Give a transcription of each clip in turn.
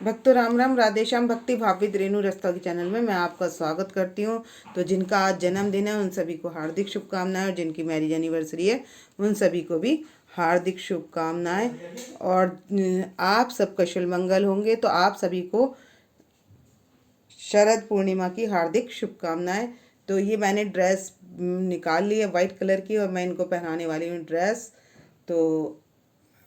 भक्तों राम राम, राधे श्याम। भक्ति भावित रेणु रस्तोगी चैनल में मैं आपका स्वागत करती हूँ। तो जिनका आज जन्मदिन है उन सभी को हार्दिक शुभकामनाएं, और जिनकी मैरिज एनिवर्सरी है उन सभी को भी हार्दिक शुभकामनाएं। और आप सब कुशल मंगल होंगे। तो आप सभी को शरद पूर्णिमा की हार्दिक शुभकामनाएं। तो ये मैंने ड्रेस निकाल ली है वाइट कलर की, और मैं इनको पहनाने वाली हूँ ड्रेस। तो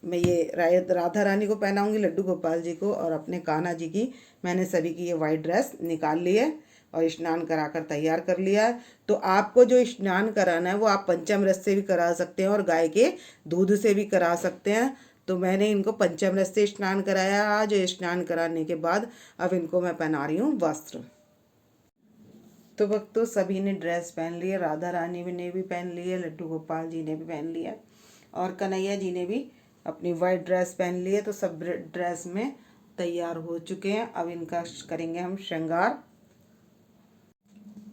मैं ये राधा रानी को पहनाऊंगी, लड्डू गोपाल जी को और अपने कान्हा जी की। मैंने सभी की ये वाइट ड्रेस निकाल ली है और स्नान कराकर तैयार कर लिया है। तो आपको जो स्नान कराना है वो आप पंचामृत से भी करा सकते हैं और गाय के दूध से भी करा सकते हैं। तो मैंने इनको पंचामृत से स्नान कराया आज। स्नान कराने के बाद अब इनको मैं पहना रही हूँ वस्त्र। तो भक्तों सभी ने ड्रेस पहन ली है। राधा रानी ने भी पहन ली है, लड्डू गोपाल जी ने भी पहन लिया है और कन्हैया जी ने भी अपनी वाइट ड्रेस पहन ली है। तो सब ड्रेस में तैयार हो चुके हैं। अब इनका करेंगे हम श्रृंगार।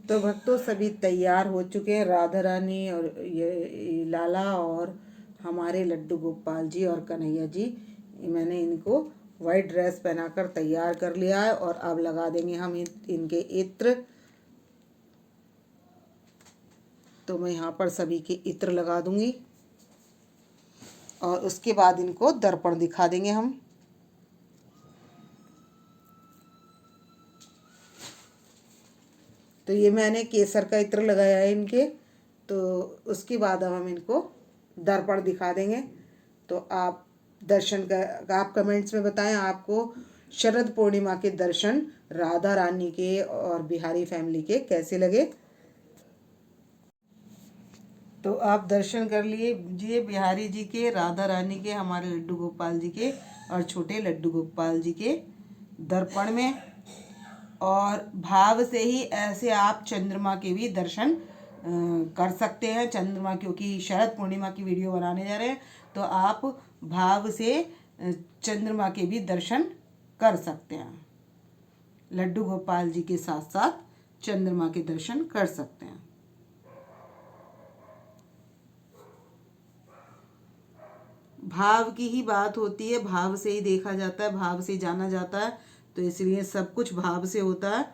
तो भक्तों सभी तैयार हो चुके हैं, राधा रानी और ये लाला और हमारे लड्डू गोपाल जी और कन्हैया जी। मैंने इनको वाइट ड्रेस पहनाकर तैयार कर लिया है और अब लगा देंगे हम इनके इत्र। तो मैं यहाँ पर सभी के इत्र लगा दूंगी और उसके बाद इनको दर्पण दिखा देंगे हम। तो ये मैंने केसर का इत्र लगाया है इनके। तो उसके बाद अब हम इनको दर्पण दिखा देंगे। तो आप आप कमेंट्स में बताएं आपको शरद पूर्णिमा के दर्शन राधा रानी के और बिहारी फैमिली के कैसे लगे। तो आप दर्शन कर लीजिए बिहारी जी के, राधा रानी के, हमारे लड्डू गोपाल जी के और छोटे लड्डू गोपाल जी के दर्पण में। और भाव से ही ऐसे आप चंद्रमा के भी दर्शन कर सकते हैं। चंद्रमा, क्योंकि शरद पूर्णिमा की वीडियो बनाने जा रहे हैं तो आप भाव से चंद्रमा के भी दर्शन कर सकते हैं। लड्डू गोपाल जी के साथ साथ चंद्रमा के दर्शन कर सकते हैं। भाव की ही बात होती है, भाव से ही देखा जाता है, भाव से जाना जाता है। तो इसलिए सब कुछ भाव से होता है।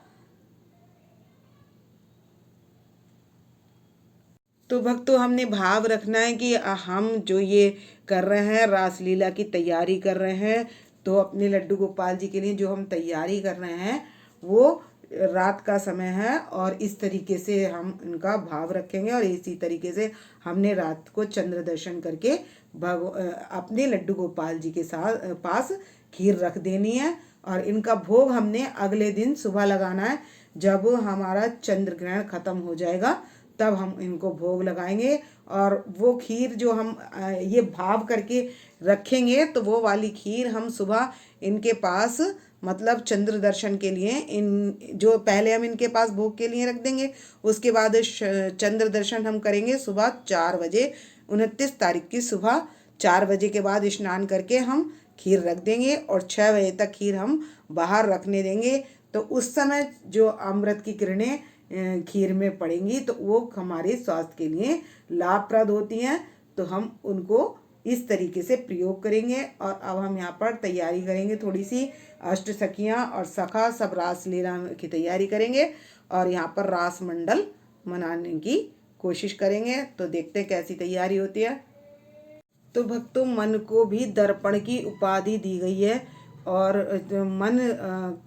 तो भक्तों हमने भाव रखना है कि हम जो ये कर रहे हैं रासलीला की तैयारी कर रहे हैं, तो अपने लड्डू गोपाल जी के लिए जो हम तैयारी कर रहे हैं वो रात का समय है और इस तरीके से हम इनका भाव रखेंगे। और इसी तरीके से हमने रात को चंद्र दर्शन करके अपने लड्डू गोपाल जी के साथ पास खीर रख देनी है। और इनका भोग हमने अगले दिन सुबह लगाना है। जब हमारा चंद्र ग्रहण खत्म हो जाएगा तब हम इनको भोग लगाएंगे। और वो खीर जो हम ये भाव करके रखेंगे तो वो वाली खीर हम सुबह इनके पास, मतलब चंद्र दर्शन के लिए, इन जो पहले हम इनके पास भोग के लिए रख देंगे। उसके बाद चंद्र दर्शन हम करेंगे सुबह 4 बजे। 29 तारीख की सुबह 4 बजे के बाद स्नान करके हम खीर रख देंगे और 6 बजे तक खीर हम बाहर रखने देंगे। तो उस समय जो अमृत की किरणें खीर में पड़ेंगी तो वो हमारे स्वास्थ्य के लिए लाभप्रद होती हैं। तो हम उनको इस तरीके से प्रयोग करेंगे। और अब हम यहाँ पर तैयारी करेंगे थोड़ी सी। अष्ट सखियाँ और सखा सब रासलीला की तैयारी करेंगे और यहाँ पर रास मंडल मनाने की कोशिश करेंगे। तो देखते हैं कैसी तैयारी होती है। तो भक्तों मन को भी दर्पण की उपाधि दी गई है और मन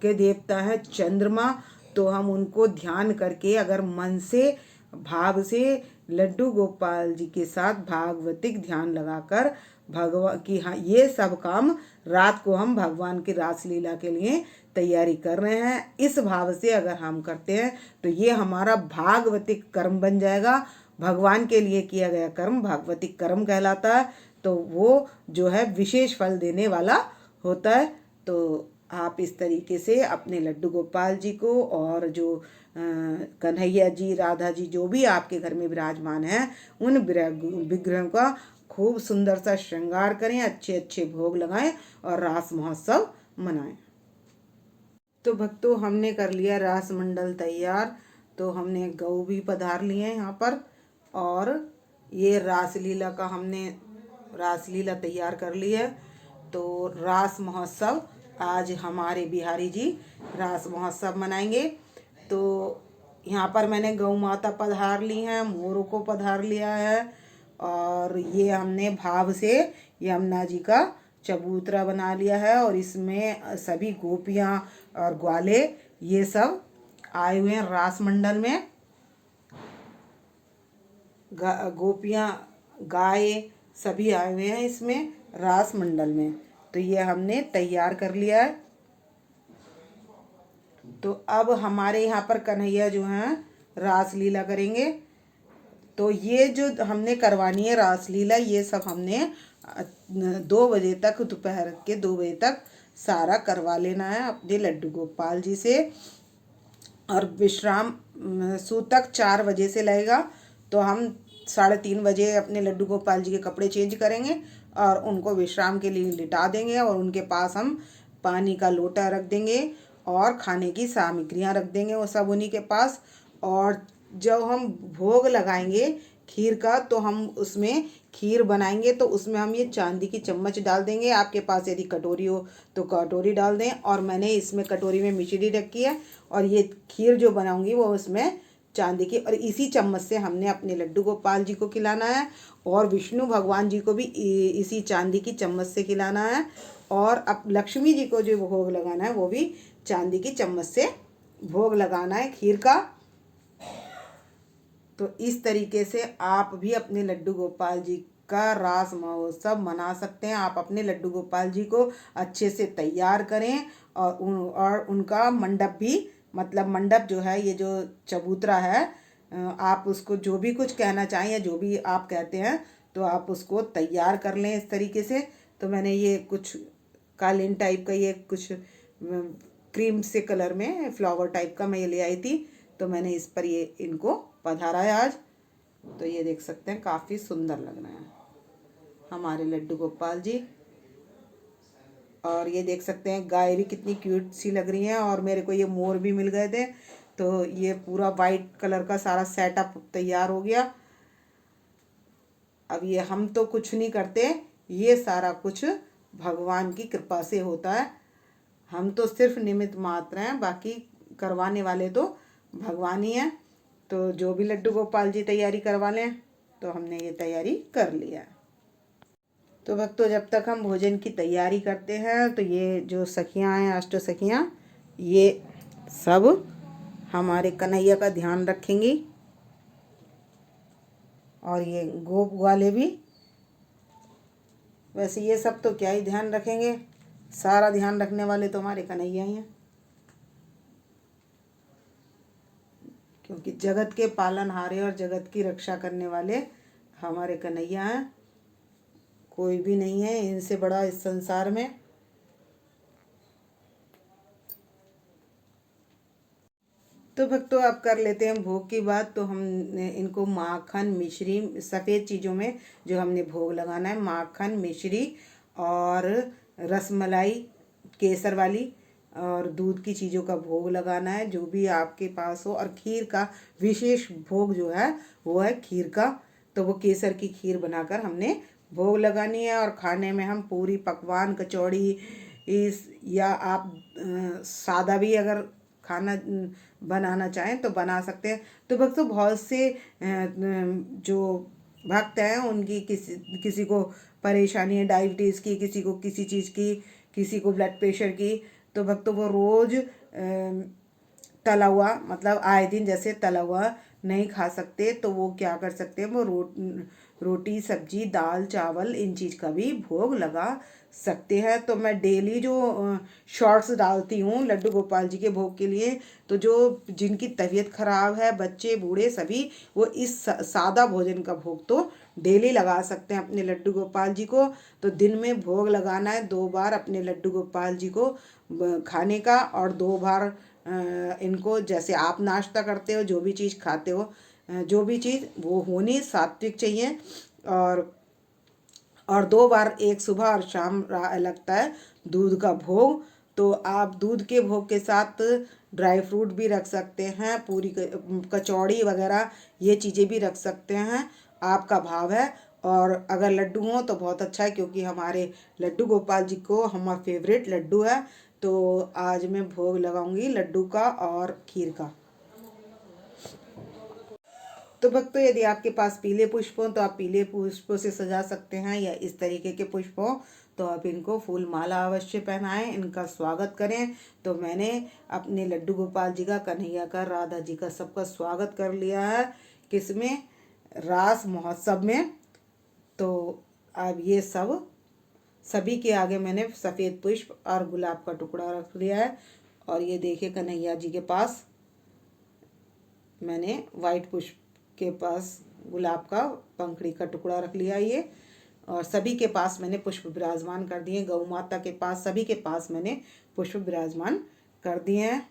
के देवता है चंद्रमा। तो हम उनको ध्यान करके अगर मन से भाव से लड्डू गोपाल जी के साथ भागवतिक ध्यान लगाकर भगवान की, हाँ, ये सब काम रात को हम भगवान की रासलीला के लिए तैयारी कर रहे हैं, इस भाव से अगर हम करते हैं तो ये हमारा भागवतिक कर्म बन जाएगा। भगवान के लिए किया गया कर्म भागवतिक कर्म कहलाता है। तो वो जो है विशेष फल देने वाला होता है। तो आप इस तरीके से अपने लड्डू गोपाल जी को और जो कन्हैया जी, राधा जी, जो भी आपके घर में विराजमान हैं, उन विग्रहों का खूब सुंदर सा श्रृंगार करें, अच्छे अच्छे भोग लगाएं और रास महोत्सव मनाएं। तो भक्तों हमने कर लिया रास मंडल तैयार। तो हमने गऊ भी पधार लिए हैं यहाँ पर और ये रासलीला का हमने रासलीला तैयार कर ली है। तो रास महोत्सव आज हमारे बिहारी जी रास महोत्सव मनाएंगे। तो यहाँ पर मैंने गौ माता पधार ली हैं, मोरों को पधार लिया है, और ये हमने भाव से यमुना जी का चबूतरा बना लिया है, और इसमें सभी गोपियाँ और ग्वाले ये सब आए हुए हैं रास मंडल में। गोपियाँ गाय सभी आए हुए हैं इसमें रास मंडल में। तो ये हमने तैयार कर लिया है। तो अब हमारे यहाँ पर कन्हैया जो हैं रासलीला करेंगे। तो ये जो हमने करवानी है रासलीला, ये सब हमने 2 बजे तक, दोपहर के 2 बजे तक सारा करवा लेना है अपने लड्डू गोपाल जी से। और विश्राम सूतक 4 बजे से लगेगा। तो हम 3:30 बजे अपने लड्डू गोपाल जी के कपड़े चेंज करेंगे और उनको विश्राम के लिए लिटा देंगे, और उनके पास हम पानी का लोटा रख देंगे और खाने की सामग्रियां रख देंगे, वो सब उन्हीं के पास। और जब हम भोग लगाएंगे खीर का, तो हम उसमें खीर बनाएंगे, तो उसमें हम ये चांदी की चम्मच डाल देंगे। आपके पास यदि कटोरी हो तो कटोरी डाल दें। और मैंने इसमें कटोरी में मिश्री रखी है, और ये खीर जो बनाऊंगी वो उसमें चांदी की, और इसी चम्मच से हमने अपने लड्डू गोपाल जी को खिलाना है, और विष्णु भगवान जी को भी इसी चांदी की चम्मच से खिलाना है, और अब लक्ष्मी जी को जो भोग लगाना है वो भी चांदी की चम्मच से भोग लगाना है खीर का। तो इस तरीके से आप भी अपने लड्डू गोपाल जी का रास महोत्सव मना सकते हैं। आप अपने लड्डू गोपाल जी को अच्छे से तैयार करें, और उनका मंडप भी, मतलब मंडप जो है, ये जो चबूतरा है, आप उसको जो भी कुछ कहना चाहें या जो भी आप कहते हैं, तो आप उसको तैयार कर लें इस तरीके से। तो मैंने ये कुछ कालीन टाइप का, ये कुछ क्रीम से कलर में फ्लावर टाइप का मैं ये ले आई थी, तो मैंने इस पर ये इनको पधारा है आज। तो ये देख सकते हैं काफ़ी सुंदर लग रहे हैं हमारे लड्डू गोपाल जी। और ये देख सकते हैं गाय भी कितनी क्यूट सी लग रही हैं, और मेरे को ये मोर भी मिल गए थे। तो ये पूरा वाइट कलर का सारा सेटअप तैयार हो गया। अब ये हम तो कुछ नहीं करते, ये सारा कुछ भगवान की कृपा से होता है। हम तो सिर्फ निमित्त मात्र हैं, बाकी करवाने वाले तो भगवान ही हैं। तो जो भी लड्डू गोपाल जी तैयारी करवा लें, तो हमने ये तैयारी कर लिया। तो भक्तों, जब तक हम भोजन की तैयारी करते हैं, तो ये जो सखियां हैं, अष्ट सखियां, ये सब हमारे कन्हैया का ध्यान रखेंगी, और ये गोप वाले भी। वैसे ये सब तो क्या ही ध्यान रखेंगे, सारा ध्यान रखने वाले तो हमारे कन्हैया ही हैं, क्योंकि जगत के पालनहारे और जगत की रक्षा करने वाले हमारे कन्हैया हैं। कोई भी नहीं है इनसे बड़ा इस संसार में। तो भक्तों, अब कर लेते हैं भोग की बात। तो हम इनको माखन, मिश्री, सफ़ेद चीज़ों में जो हमने भोग लगाना है, माखन, मिश्री और रसमलाई केसर वाली और दूध की चीज़ों का भोग लगाना है, जो भी आपके पास हो। और खीर का विशेष भोग जो है वो है खीर का। तो वो केसर की खीर बनाकर हमने भोग लगानी है। और खाने में हम पूरी, पकवान, कचौड़ी, या आप सादा भी अगर खाना बनाना चाहें तो बना सकते हैं। तो भक्तों, बहुत से जो भक्त हैं उनकी किसी को परेशानी है डायबिटीज़ की, किसी को किसी चीज़ की, किसी को ब्लड प्रेशर की। तो भक्तों, वो रोज़ तला हुआ, मतलब आए दिन जैसे तला हुआ नहीं खा सकते, तो वो क्या कर सकते हैं, वो रोटी, सब्जी, दाल, चावल, इन चीज़ का भी भोग लगा सकते हैं। तो मैं डेली जो शॉर्ट्स डालती हूँ लड्डू गोपाल जी के भोग के लिए, तो जो जिनकी तबीयत ख़राब है, बच्चे बूढ़े सभी, वो इस सादा भोजन का भोग तो डेली लगा सकते हैं अपने लड्डू गोपाल जी को। तो दिन में भोग लगाना है 2 बार अपने लड्डू गोपाल जी को खाने का, और 2 बार इनको, जैसे आप नाश्ता करते हो, जो भी चीज़ खाते हो, जो भी चीज़ वो होनी सात्विक चाहिए। और 2 बार, एक सुबह और शाम लगता है दूध का भोग। तो आप दूध के भोग के साथ ड्राई फ्रूट भी रख सकते हैं, पूरी कचौड़ी वगैरह ये चीज़ें भी रख सकते हैं, आपका भाव है। और अगर लड्डू हो तो बहुत अच्छा है, क्योंकि हमारे लड्डू गोपाल जी को हमारा फेवरेट लड्डू है। तो आज मैं भोग लगाऊंगी लड्डू का और खीर का। तो भक्तों, यदि आपके पास पीले पुष्प हो तो आप पीले पुष्पों से सजा सकते हैं, या इस तरीके के पुष्प हो तो आप इनको फूल माला अवश्य पहनाएं, इनका स्वागत करें। तो मैंने अपने लड्डू गोपाल जी का, कन्हैया का, राधा जी का, सबका स्वागत कर लिया है। किसमें? रास महोत्सव में। तो अब ये सभी के आगे मैंने सफ़ेद पुष्प और गुलाब का टुकड़ा रख लिया है। और ये देखिए, कन्हैया जी के पास मैंने वाइट पुष्प के पास गुलाब का पंखड़ी का टुकड़ा रख लिया ये। और सभी के पास मैंने पुष्प विराजमान कर दिए। गौ माता के पास, सभी के पास मैंने पुष्प विराजमान कर दिए हैं।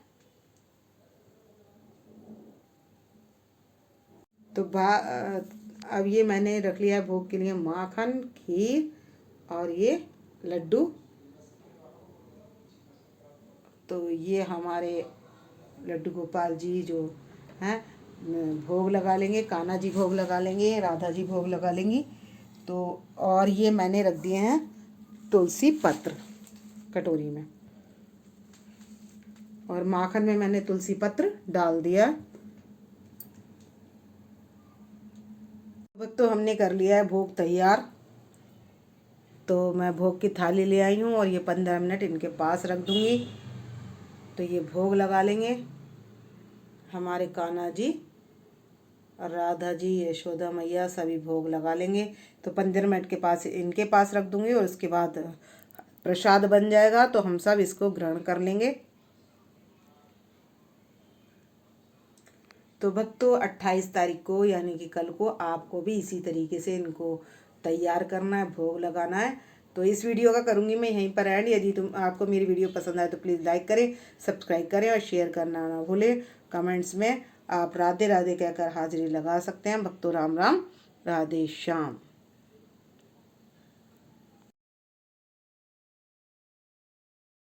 तो अब ये मैंने रख लिया है भोग के लिए माखन, खीर और ये लड्डू। तो ये हमारे लड्डू गोपाल जी जो हैं भोग लगा लेंगे, कान्हा जी भोग लगा लेंगे, राधा जी भोग लगा लेंगी। तो और ये मैंने रख दिए हैं तुलसी पत्र कटोरी में, और माखन में मैंने तुलसी पत्र डाल दिया। अब तो हमने कर लिया है भोग तैयार। तो मैं भोग की थाली ले आई हूँ और ये 15 मिनट इनके पास रख दूँगी। तो ये भोग लगा लेंगे हमारे कान्हा जी और राधा जी, यशोदा मैया सभी भोग लगा लेंगे। तो 15 मिनट के पास इनके पास रख दूँगी और उसके बाद प्रसाद बन जाएगा तो हम सब इसको ग्रहण कर लेंगे। तो भक्तों, 28 तारीख को यानी कि कल को आपको भी इसी तरीके से इनको तैयार करना है, भोग लगाना है। तो इस वीडियो का करूँगी मैं यहीं पर एंड। यदि आपको मेरी वीडियो पसंद आए तो प्लीज़ लाइक करें, सब्सक्राइब करें और शेयर करना ना भूलें। कमेंट्स में आप राधे राधे कहकर हाजिरी लगा सकते हैं। भक्तों, राम राम, राधे श्याम।